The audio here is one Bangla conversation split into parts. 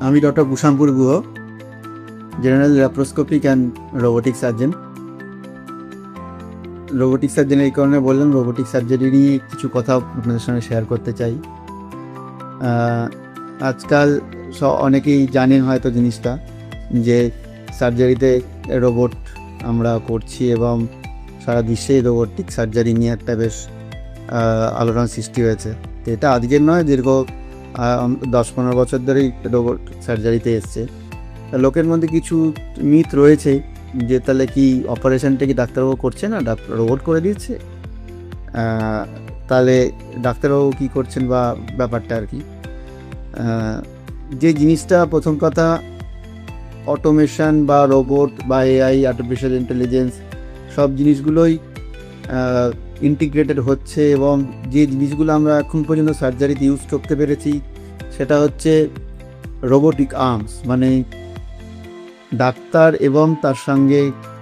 আমি doctor Bhushanpur Guha, general laparoscopic and robotic surgeon. Robotic surgeon এই কারণে বললাম, রোবোটিক সার্জারি নিয়ে কিছু কথা আপনাদের সঙ্গে শেয়ার করতে চাই। আজকাল অনেকেই জানেন হয়তো জিনিসটা, যে সার্জারিতে রোবট আমরা করছি এবং সারা বিশ্বেই রোবোটিক সার্জারি নিয়ে একটা বেশ আলোড়ন সৃষ্টি হয়েছে। তো এটা আজকের নয়, দীর্ঘ 10-15 বছর ধরেই রোবট সার্জারিতে এসছে। লোকের মধ্যে কিছু মিথ রয়েছে যে তাহলে কি অপারেশনটা কি ডাক্তারবাবু করছে না, রোবট করে দিচ্ছে, তাহলে ডাক্তারবাবু কী করছেন বা ব্যাপারটা আর কি। যে জিনিসটা প্রথম কথা, অটোমেশন বা রোবট বা এআই, আর্টিফিশিয়াল ইন্টেলিজেন্স, সব জিনিসগুলোই ইন্টিগ্রেটেড হচ্ছে এবং যে জিনিসগুলো আমরা এখন পর্যন্ত সার্জারিতে ইউজ করতে পেরেছি সেটা হচ্ছে রোবোটিক আর্মস, মানে ডাক্তার এবং তার সঙ্গে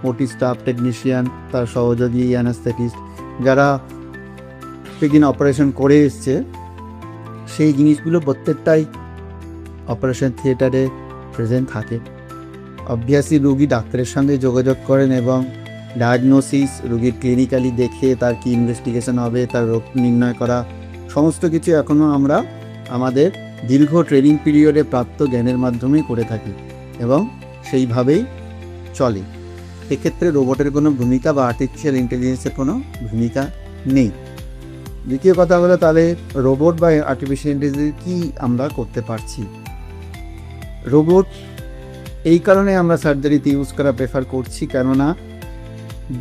ওটি স্টাফ, টেকনিশিয়ান, তার সহযোগী অ্যানাস্থেটিস্ট যারা প্রতিদিন অপারেশন করে এসছে, সেই জিনিসগুলো প্রত্যেকটাই অপারেশন থিয়েটারে প্রেজেন্ট থাকে। অবভিয়াসলি রুগী ডাক্তারের সঙ্গে যোগাযোগ করেন এবং ডায়াগনোসিস, রুগীর ক্লিনিক্যালি দেখে তার কি ইনভেস্টিগেশন হবে, তার রোগ নির্ণয় করা, সমস্ত কিছু এখনও আমরা আমাদের দীর্ঘ ট্রেনিং পিরিয়ডে প্রাপ্ত জ্ঞানের মাধ্যমেই করে থাকি এবং সেইভাবেই চলে। এক্ষেত্রে রোবটের কোনো ভূমিকা বা আর্টিফিশিয়াল ইন্টেলিজেন্সের কোনো ভূমিকা নেই। দ্বিতীয় কথা হলো, তাহলে রোবট বা আর্টিফিশিয়াল ইন্টেলিজেন্স কি আমরা করতে পারছি। রোবট এই কারণে আমরা সার্জারিতে ইউজ করা প্রেফার করছি, কেননা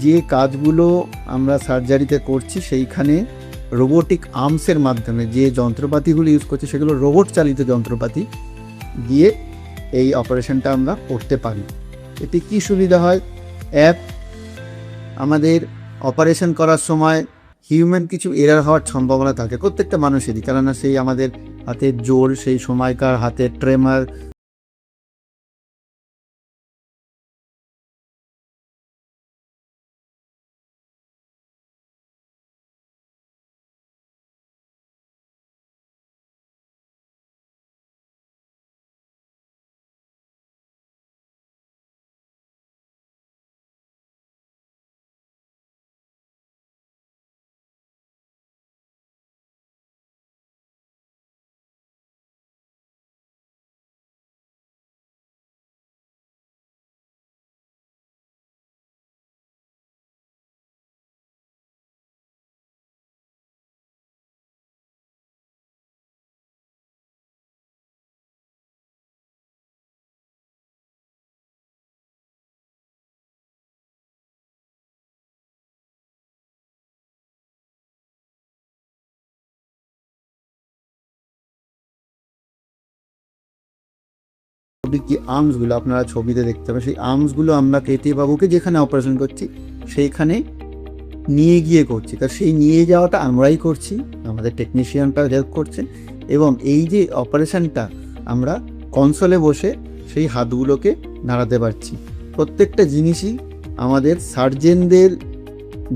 যে কাজগুলো আমরা সার্জারিতে করছি সেইখানে রোবোটিক আর্মসের মাধ্যমে যে যন্ত্রপাতিগুলো ইউজ করছি সেগুলো রোবট চালিত যন্ত্রপাতি দিয়ে এই অপারেশনটা আমরা করতে পারি। এতে কি সুবিধা হয়? আমাদের অপারেশন করার সময় হিউম্যান কিছু এরার হওয়ার সম্ভাবনা থাকে প্রত্যেকটা মানুষেরই, কেননা সেই আমাদের হাতের জোর, সেই সময়কার হাতের ট্রেমার, কি আর্মসগুলো আপনারা ছবিতে দেখতে পাবেন, সেই আর্মসগুলো আমরা কেটে বাবুকে যেখানে অপারেশন করছি সেইখানে নিয়ে গিয়ে করছি। তা সেই নিয়ে যাওয়াটা আমরাই করছি, আমাদের টেকনিশিয়ানটা হেল্প করছে এবং এই যে অপারেশনটা আমরা কনসোলে বসে সেই হাতগুলোকে নাড়াতে পারছি। প্রত্যেকটা জিনিসই আমাদের সার্জেনদের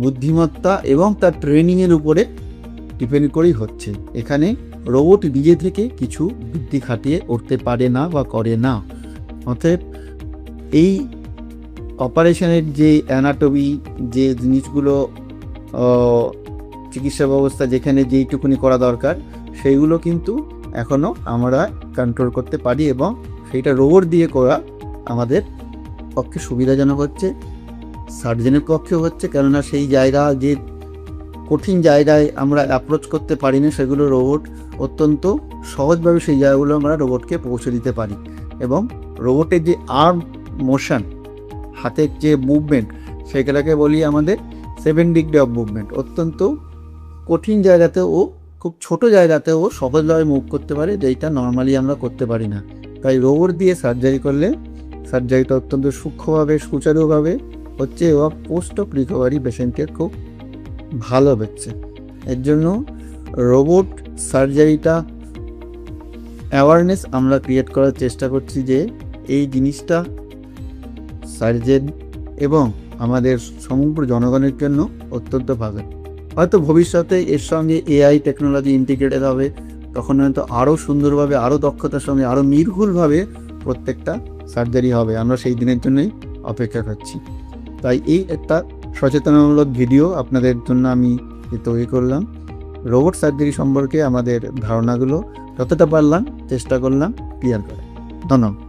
বুদ্ধিমত্তা এবং তার ট্রেনিংয়ের উপরে ডিপেন্ড করেই হচ্ছে। এখানে রোবট নিজে থেকে কিছু বুদ্ধি খাটিয়ে উঠতে পারে না বা করে না। অতএব এই অপারেশনের যে অ্যানাটমি, যে জিনিসগুলো চিকিৎসা ব্যবস্থা যেখানে যেইটুকুনি করা দরকার সেইগুলো কিন্তু এখনও আমরা কন্ট্রোল করতে পারি এবং সেইটা রোবট দিয়ে করা আমাদের পক্ষে সুবিধাজনক হচ্ছে, সার্জনের পক্ষেও হচ্ছে, কেননা সেই জায়গা, যে কঠিন জায়গায় আমরা অ্যাপ্রোচ করতে পারি না সেগুলো রোবট অত্যন্ত সহজভাবে সেই জায়গাগুলো আমরা রোবটকে পৌঁছে দিতে পারি। এবং রোবটের যে আর্ম মোশন, হাতের যে মুভমেন্ট, সেগুলোকে বলি আমাদের 7 ডিগ্রি অফ মুভমেন্ট। অত্যন্ত কঠিন জায়গাতেও ও, খুব ছোট জায়গাতেও ও সহজভাবে মুভ করতে পারে, যেটা নর্মালি আমরা করতে পারি না। তাই রোবট দিয়ে সার্জারি করলে সার্জারিটা অত্যন্ত সূক্ষ্মভাবে, সুচারুভাবে হচ্ছে এবং পোস্ট অফ রিকভারি পেশেন্টের খুব ভালো হচ্ছে। এর জন্য রোবট সার্জারিটা অ্যাওয়ারনেস আমরা ক্রিয়েট করার চেষ্টা করছি, যে এই জিনিসটা সার্জেন এবং আমাদের সমগ্র জনগণের জন্য অত্যন্ত ভালো। হয়তো ভবিষ্যতে এর সঙ্গে এআই টেকনোলজি ইন্টিগ্রেটেড হবে, তখন হয়তো আরও সুন্দরভাবে, আরও দক্ষতার সঙ্গে, আরও নির্ভুলভাবে প্রত্যেকটা সার্জারি হবে। আমরা সেই দিনের জন্যই অপেক্ষা করছি। তাই এই একটা সচেতনামূলক ভিডিও আপনাদের জন্য আমি তৈরি করলাম। রোবট সার্জারি সম্পর্কে আমাদের ধারণাগুলো যতটা পারলাম চেষ্টা করলাম ক্লিয়ার করার। ধন্যবাদ।